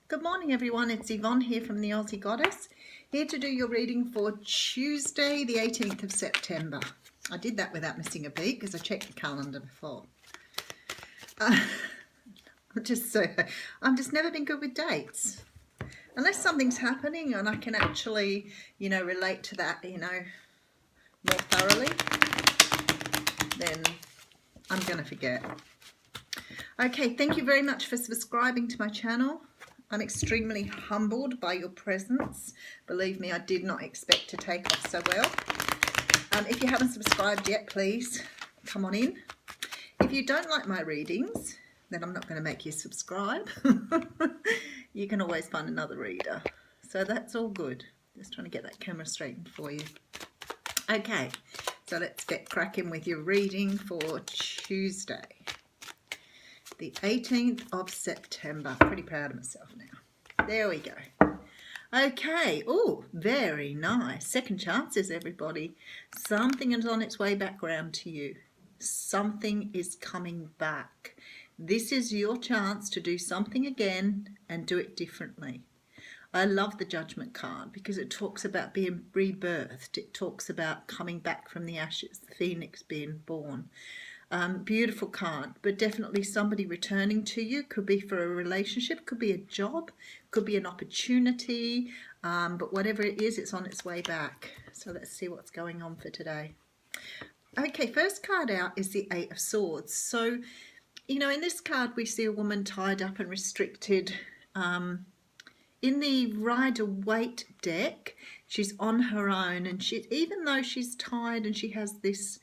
Good morning everyone, it's Yvonne here from the Aussie Goddess, here to do your reading for Tuesday the 18th of September. I did that without missing a beat because I checked the calendar before. I'm just never been good with dates. Unless something's happening and I can actually, relate to that, more thoroughly, then I'm going to forget. Okay, thank you very much for subscribing to my channel. I'm extremely humbled by your presence. Believe me, I did not expect to take off so well. If you haven't subscribed yet, please come on in. If you don't like my readings, then I'm not going to make you subscribe. You can always find another reader. So that's all good. Just trying to get that camera straightened for you. Okay, so let's get cracking with your reading for Tuesday, the 18th of September. Pretty proud of myself now. There we go. Okay. Oh, very nice. Second chances, everybody. Something is on its way back round to you. Something is coming back. This is your chance to do something again and do it differently. I love the Judgment card because it talks about being rebirthed. It talks about coming back from the ashes, the phoenix being born. Beautiful card, but definitely somebody returning to you. Could be for a relationship, could be a job, could be an opportunity, but whatever it is, it's on its way back. So let's see what's going on for today. Okay, first card out is the Eight of Swords. So, in this card we see a woman tied up and restricted. In the Rider-Waite deck, she's on her own, and even though she's tied and she has this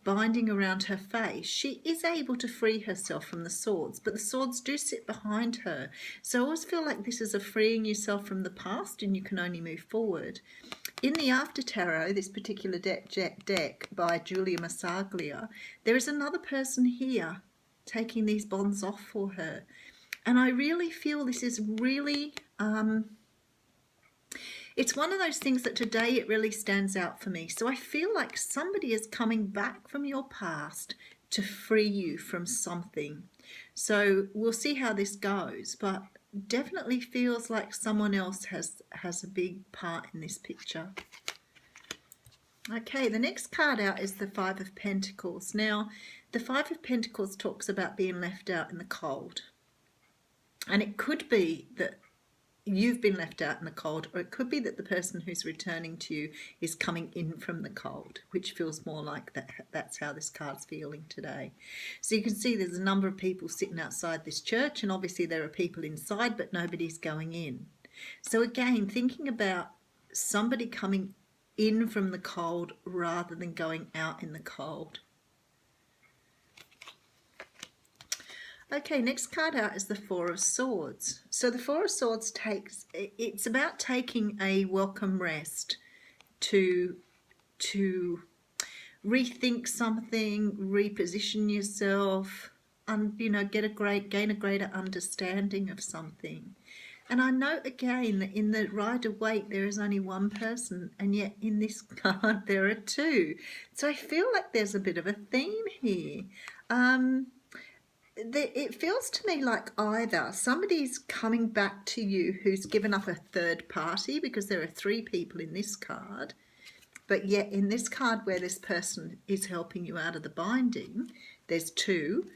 binding around her face, she is able to free herself from the swords, but the swords do sit behind her. So I always feel like this is a freeing yourself from the past and you can only move forward. In the After Tarot, this particular deck by Julia Massaglia, there is another person here taking these bonds off for her. And I really feel this is really... it's one of those things that today it really stands out for me. So I feel like somebody is coming back from your past to free you from something. So we'll see how this goes, but definitely feels like someone else has a big part in this picture. Okay, the next card out is the Five of Pentacles. Now, the Five of Pentacles talks about being left out in the cold. And it could be that you've been left out in the cold, or it could be that the person who's returning to you is coming in from the cold, which feels more like that's how this card's feeling today. So you can see there's a number of people sitting outside this church, and obviously there are people inside, but nobody's going in. So again, thinking about somebody coming in from the cold rather than going out in the cold. Okay, next card out is the Four of Swords. So the Four of Swords it's about taking a welcome rest to rethink something, reposition yourself, and gain a greater understanding of something. And I note again that in the Rider-Waite there is only one person, and yet in this card there are two. So I feel like there's a bit of a theme here. It feels to me like either somebody's coming back to you who's given up a third party, because there are three people in this card, but yet in this card where this person is helping you out of the binding, there's two,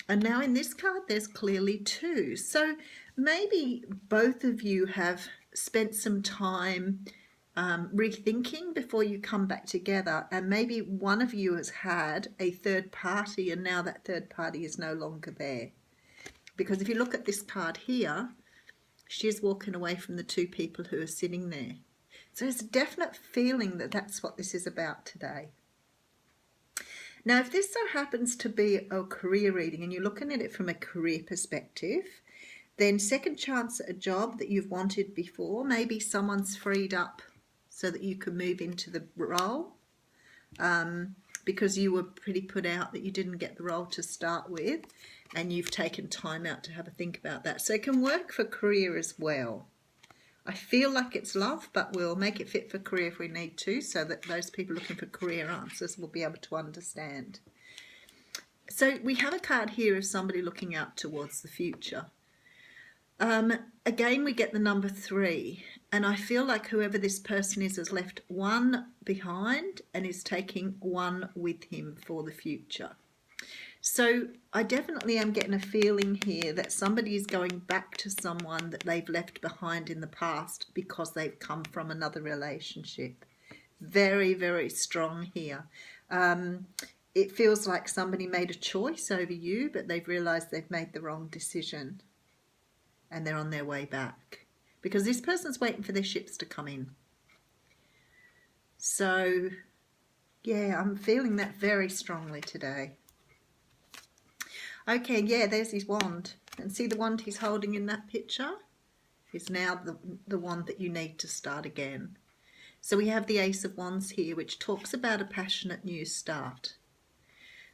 and now in this card there's clearly two. So maybe both of you have spent some time rethinking before you come back together, and maybe one of you has had a third party and now that third party is no longer there. Because if you look at this card here, she's walking away from the two people who are sitting there. So there's a definite feeling that that's what this is about today. Now, if this so happens to be a career reading and you're looking at it from a career perspective, then second chance at a job that you've wanted before, maybe someone's freed up so that you can move into the role, because you were pretty put out that you didn't get the role to start with, and you've taken time out to have a think about that. So it can work for career as well. I feel like it's love, but we'll make it fit for career if we need to, so that those people looking for career answers will be able to understand. So we have a card here of somebody looking out towards the future. again, we get the number 3. And I feel like whoever this person is has left 1 behind and is taking 1 with him for the future. So I definitely am getting a feeling here that somebody is going back to someone that they've left behind in the past because they've come from another relationship. Very, very strong here. It feels like somebody made a choice over you, but they've realised they've made the wrong decision and they're on their way back because this person's waiting for their ships to come in. So, yeah, I'm feeling that very strongly today. Okay, yeah, there's his wand. And see the wand he's holding in that picture? Is now the wand that you need to start again. So we have the Ace of Wands here, which talks about a passionate new start.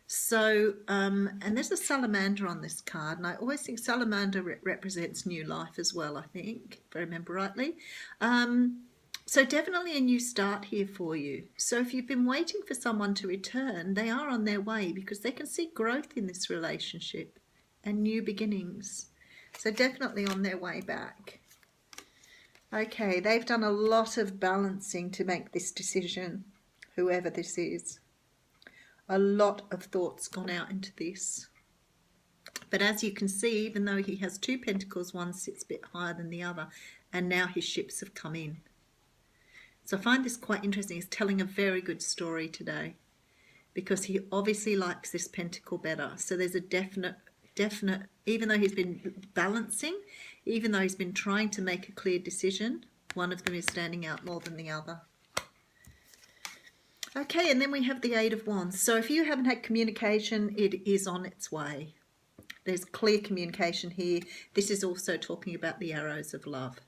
So, and there's a salamander on this card, and I always think salamander represents new life as well, I think, if I remember rightly. So definitely a new start here for you. So if you've been waiting for someone to return, they are on their way because they can see growth in this relationship and new beginnings. So definitely on their way back. Okay, they've done a lot of balancing to make this decision, whoever this is. A lot of thoughts gone out into this. But as you can see, even though he has 2 pentacles, one sits a bit higher than the other, and now his ships have come in. So I find this quite interesting. He's telling a very good story today because he obviously likes this pentacle better. So there's a definite, even though he's been balancing, even though he's been trying to make a clear decision, one of them is standing out more than the other. Okay, and then we have the Eight of Wands. So if you haven't had communication, it is on its way. There's clear communication here. This is also talking about the arrows of love.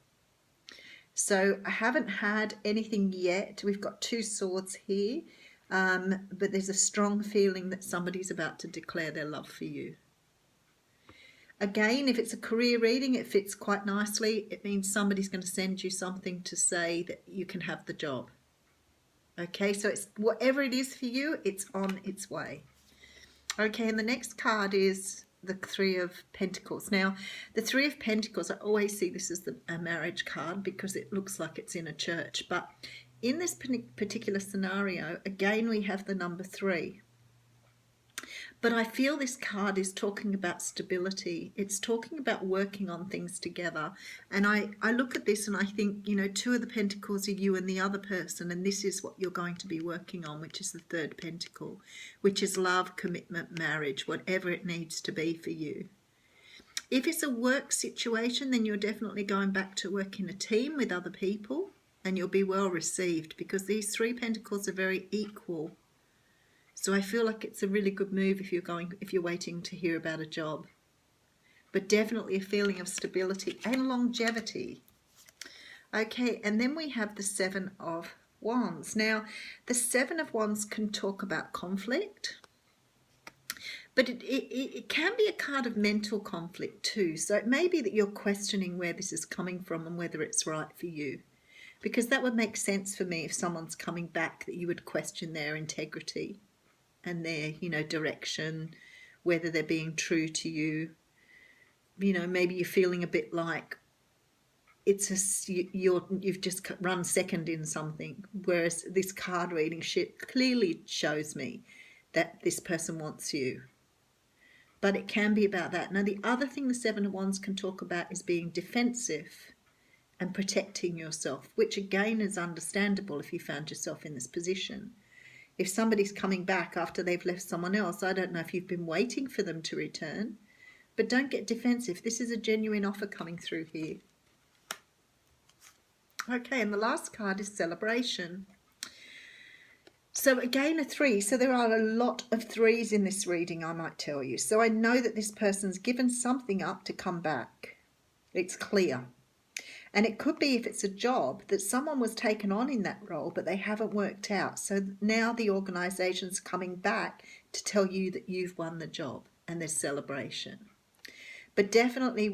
So I haven't had anything yet. We've got 2 swords here, but there's a strong feeling that somebody's about to declare their love for you. Again, if it's a career reading, it fits quite nicely. It means somebody's going to send you something to say that you can have the job. Okay, so it's whatever it is for you, it's on its way. Okay, and the next card is the 3 of Pentacles. Now, the 3 of Pentacles, I always see this as a marriage card because it looks like it's in a church. But in this particular scenario, again, we have the number 3. But I feel this card is talking about stability. It's talking about working on things together. And I look at this and I think, you know, 2 of the pentacles are you and the other person. And this is what you're going to be working on, which is the 3rd pentacle, which is love, commitment, marriage, whatever it needs to be for you. If it's a work situation, then you're definitely going back to work in a team with other people and you'll be well received because these 3 pentacles are very equal. So I feel like it's a really good move if you're waiting to hear about a job. But definitely a feeling of stability and longevity. Okay, and then we have the 7 of Wands. Now, the 7 of Wands can talk about conflict, but it can be a card of mental conflict too. So it may be that you're questioning where this is coming from and whether it's right for you. Because that would make sense for me if someone's coming back, that you would question their integrity and their, you know, direction, whether they're being true to you. You know, maybe you're feeling a bit like you've just run second in something, whereas this card reading clearly shows me that this person wants you. But it can be about that. Now, the other thing the 7 of Wands can talk about is being defensive and protecting yourself, which again is understandable if you found yourself in this position. If somebody's coming back after they've left someone else, I don't know if you've been waiting for them to return, but don't get defensive. This is a genuine offer coming through here. Okay, and the last card is celebration. So again, a 3. So there are a lot of 3s in this reading, I might tell you. So I know that this person's given something up to come back. It's clear. And it could be, if it's a job, that someone was taken on in that role, but they haven't worked out. So now the organisation's coming back to tell you that you've won the job and there's celebration. But definitely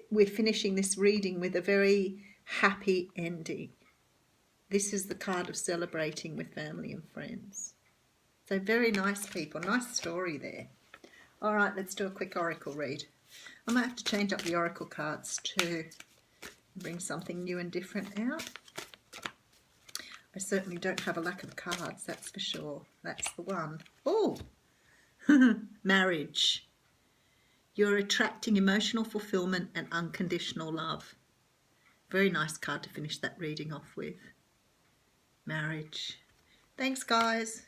we're finishing this reading with a very happy ending. This is the card of celebrating with family and friends. So very nice, people. Nice story there. All right, let's do a quick oracle read. I might have to change up the oracle cards too. Bring something new and different out. I certainly don't have a lack of cards, that's for sure. That's the one. Oh, marriage. You're attracting emotional fulfillment and unconditional love. Very nice card to finish that reading off with. Marriage. Thanks, guys.